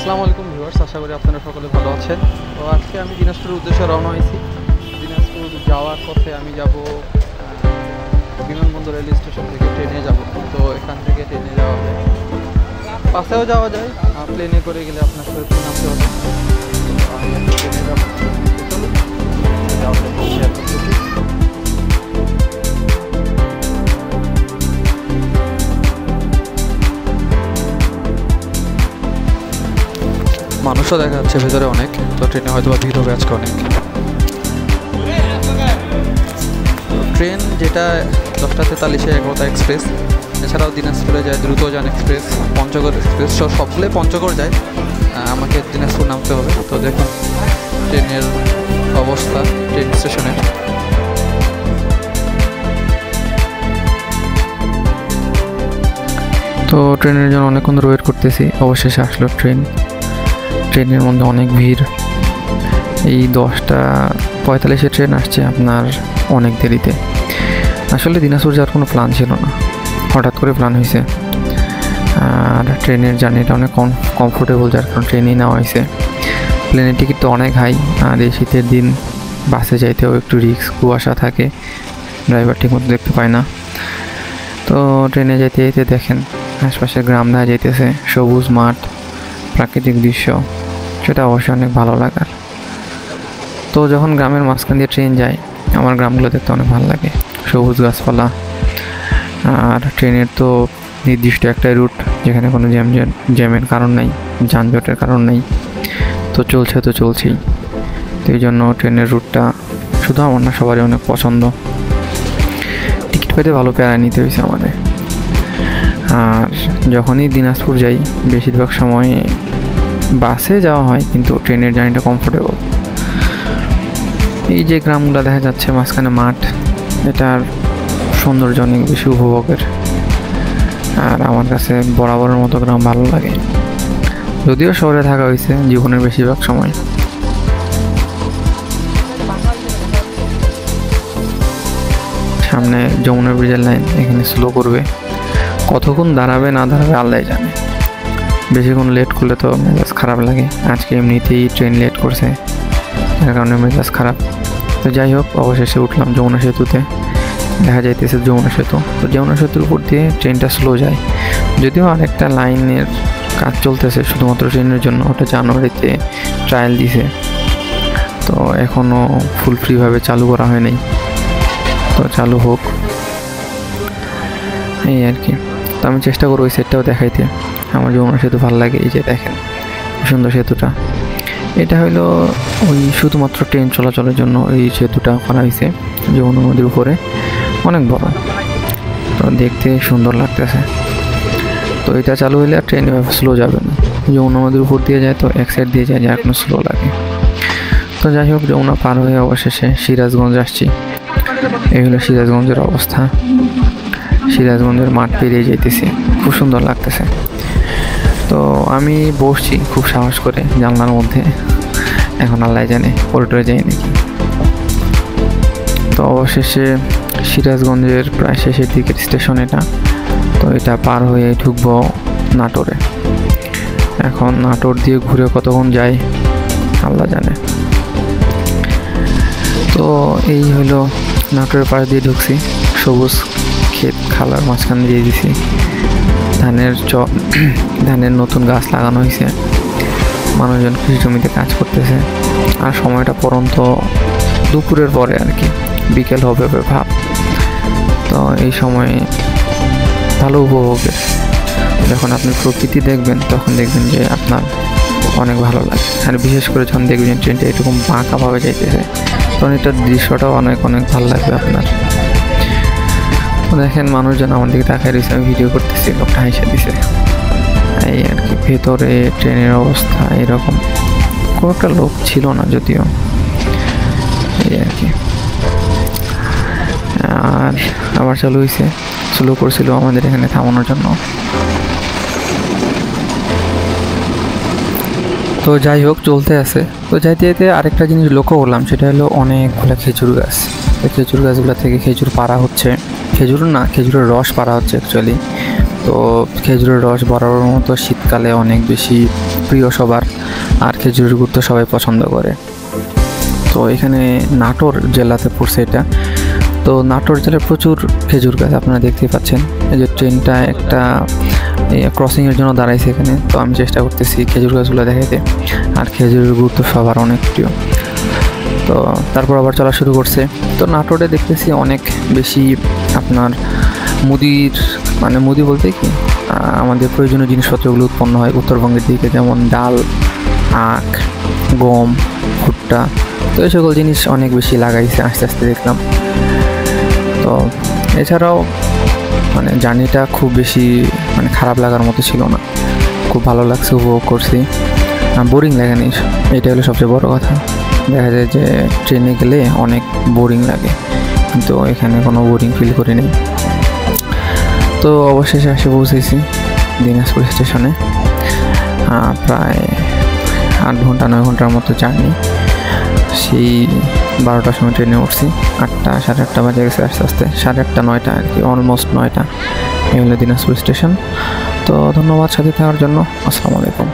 আসসালামু আলাইকুম ভিউয়ার্স, আশা করি আপনারা সকলে ভালো আছেন। তো আজকে আমি দিনাজপুরের উদ্দেশ্যে রওনা হয়েছি। দিনাজপুর যাওয়ার পথে আমি যাব বিমানবন্দর রেল স্টেশন থেকে ট্রেনে যাব। তো এখান থেকে ট্রেনে যাওয়া যায়, বাসেও যাওয়া যায়, প্লেনে করে গেলে আপনার সাথে নামতে হবে। তো আমি এখন ট্রেনে যাব। চলুন যাওয়া যায়। মানুষও দেখা যাচ্ছে ভেতরে অনেক, তো ট্রেনে হয়তো বা ভিড় হবে আজকে অনেক। ট্রেন যেটা 10:43-এ 11টা এক্সপ্রেস, এছাড়াও দিনাজপুরে যায় দ্রুতযান এক্সপ্রেস, পঞ্চগড় এক্সপ্রেস, সবগুলোই পঞ্চগড় যায়। আমাকে দিনাজপুর নামতে হবে। তো দেখুন ট্রেনের অবস্থা ট্রেন স্টেশনের। তো ট্রেনের জন্য অনেকক্ষণ ওয়েট করতেছি, অবশেষে আসলো ট্রেন। ট্রেনের মধ্যে অনেক ভিড়। এই 10:45-এ ট্রেন আসছে আপনার অনেক দেরিতে। আসলে দিনাজপুর যাওয়ার কোনো প্ল্যান ছিল না, হঠাৎ করে প্ল্যান হয়েছে। আর ট্রেনের জার্নিটা অনেক কমফোর্টেবল, যার কারণে ট্রেনেই নেওয়া হয়েছে। প্লেনের টিকিট তো অনেক হাই, আর এই শীতের দিন বাসে যাইতেও একটু রিস্ক, কুয়াশা থাকে, ড্রাইভার ঠিকমতো দেখতে পায় না। তো ট্রেনে যেতে যেতে দেখেন আশপাশে গ্রাম দেখা যাইতেছে, সবুজ মাঠ, প্রাকৃতিক দৃশ্য, সেটা অবশ্যই অনেক ভালো লাগার। তো যখন গ্রামের মাঝখান দিয়ে ট্রেন যায়, আমার গ্রামগুলো দেখতে অনেক ভালো লাগে, সবুজ গাছপালা। আর ট্রেনের তো নির্দিষ্ট একটাই রুট, যেখানে কোনো জ্যামের কারণ নেই, যানজটের কারণ নেই। তো চলছে তো চলছেই। তো এই জন্য ট্রেনের রুটটা শুধু আমার না, সবারই অনেক পছন্দ। টিকিট পেতে ভালো প্যারা নিতে হয়েছে আমাদের। আর যখনই দিনাজপুর যাই, বেশিরভাগ সময় বাসে যাওয়া হয়, কিন্তু ট্রেনের জার্নিটা কমফোর্টেবল। এই যে গ্রামগুলো দেখা যাচ্ছে, মাঝখানে মাঠ, এটার সৌন্দর্য অনেক বেশি উপভোগের। আর আমার কাছে বরাবরের মতো গ্রাম ভালো লাগে, যদিও শহরে থাকা হয়েছে জীবনের বেশিরভাগ সময়। সামনে যমুনা ব্রিজের লাইন, এখানে স্লো করবে, কতক্ষণ দাঁড়াবে না দাঁড়াবে আল্লাহ জানে। বেশিক্ষণ লেট করলে তো মেজাজ খারাপ লাগে। আজকে এমনিতেই ট্রেন লেট করছে, যার কারণে মেজাজ খারাপ। তো যাই হোক, অবশেষে উঠলাম যমুনা সেতুতে। দেখা যাইতেছে যমুনা সেতু। তো যমুনা সেতুর উপর দিয়ে ট্রেনটা স্লো যায়, যদিও আরেকটা লাইনের কাজ চলতেছে শুধুমাত্র ট্রেনের জন্য, ওটা জানুয়ারিতে ট্রায়াল দিছে। তো এখনও ফুল ফ্রিভাবে চালু করা হয় নাই, তো চালু হোক এই আর কি। তো আমি চেষ্টা করবো ওই সেটটাও দেখাইতে। আমার যমুনা সেতু ভালো লাগে। এই যে দেখেন সুন্দর সেতুটা, এটা হলো ওই শুধুমাত্র ট্রেন চলাচলের জন্য এই সেতুটা করা হয়েছে, যমুনা নদীর উপরে, অনেক বড়। তো দেখতে সুন্দর লাগতেছে। তো এটা চালু হলে আর ট্রেন এভাবে স্লো যাবে না, যমুনা নদীর উপর দিয়ে যায়, তো এক সাইড দিয়ে যায়, যার কোনো স্লো লাগে। তো যাই হোক, যমুনা পার হয়ে অবশেষে সিরাজগঞ্জ আসছি। এই হলো সিরাজগঞ্জের অবস্থা। সিরাজগঞ্জের মাঠ পেরিয়ে যাইতেছি, খুব সুন্দর লাগতেছে। তো আমি বসছি খুব সাহস করে জানলার মধ্যে, এখন আল্লাহ জানে করিডোরে যাই নাকি। তো অবশেষে সিরাজগঞ্জের প্রায় শেষের দিকের স্টেশন এটা। তো এটা পার হয়ে ঢুকবো নাটোরে। এখন নাটোর দিয়ে ঘুরে কতক্ষণ যাই আল্লাহ জানে। তো এই হলো নাটোরের পাশ দিয়ে ঢুকছি, সবুজ ক্ষেত খালার মাঝখান দিয়ে দিছি। ধানের নতুন গাছ লাগানো হয়েছে, মানুষজন কৃষি জমিতে কাজ করতেছে। আর সময়টা পরন্ত দুপুরের পরে আর কি, বিকেল হবে ভাব। তো এই সময় ভালো উপভোগের। যখন আপনি প্রকৃতি দেখবেন, তখন দেখবেন যে আপনার অনেক ভালো লাগে। আর বিশেষ করে যখন দেখবেন ট্রেনটা এরকম বাঁকাভাবে যাইতেছে, তখন এটার দৃশ্যটাও অনেক অনেক ভালো লাগবে আপনার। দেখেন মানুষজন আমার দিকে তাকায় রয়েছে, আমি ভিডিও করতেছি, লোকটা হাসি দিছে এই আর কি। ভেতরে ট্রেনের অবস্থা এরকম, খুব একটা লোক ছিল না যদিও, এই আর কি। আর আবার চালু হয়েছে, স্লো করছিল আমাদের এখানে থামানোর জন্য। তো যাই হোক, চলতে আছে। তো যাইতে যেতে আরেকটা জিনিস লক্ষ্য করলাম, সেটা হলো অনেকগুলো খেজুর গাছ। খেজুর গাছগুলো থেকে খেজুর পাড়া হচ্ছে, খেজুরের রস পাড়া হচ্ছে অ্যাকচুয়ালি। তো তো খেজুরের রস বরাবর মতো শীতকালে অনেক বেশি প্রিয় সবার, আর খেজুরের গুড় তো সবাই পছন্দ করে। তো এখানে নাটোর জেলাতে পড়ছে এটা। তো নাটোর জেলায় প্রচুর খেজুর গাছ আপনারা দেখতেই পাচ্ছেন। এই যে ট্রেনটা একটা ক্রসিংয়ের জন্য দাঁড়াইছে এখানে, তো আমি চেষ্টা করতেছি খেজুর গাছগুলো দেখাইতে। আর খেজুরের গুড় তো সবার অনেক প্রিয়। তো তারপর আবার চলা শুরু করছে। তো নাটোরে দেখতেছি অনেক বেশি আপনার মুদি বলতে কি আমাদের প্রয়োজনীয় জিনিসপত্রগুলো উৎপন্ন হয় উত্তরবঙ্গের দিকে, যেমন ডাল, আখ, গম, ভুট্টা। তো এই সকল জিনিস অনেক বেশি লাগাইছে আস্তে আস্তে দেখলাম। তো এছাড়াও জার্নিটা খুব বেশি খারাপ লাগার মতো ছিল না, খুব ভালো লাগছে, উপভোগ করছি, বোরিং লাগেনি। এটা হলো সবচেয়ে বড় কথা। দেখা যায় যে ট্রেনে গেলে অনেক বোরিং লাগে, কিন্তু এখানে কোনো বোরিং ফিল করিনি। তো অবশেষে এসে পৌঁছেছি দিনাজপুর স্টেশনে। প্রায় 8 ঘন্টা 9 ঘন্টার মতো জার্নি। সেই 12টার সময় ট্রেনে উঠছি, 8টা 8:30 বাজে গেছে আস্তে আস্তে, 8:30 9টা আর কি, অলমোস্ট 9টা। এই হলো দিনাজপুর স্টেশন। তো ধন্যবাদ সাথে থাকার জন্য। আসসালামু আলাইকুম।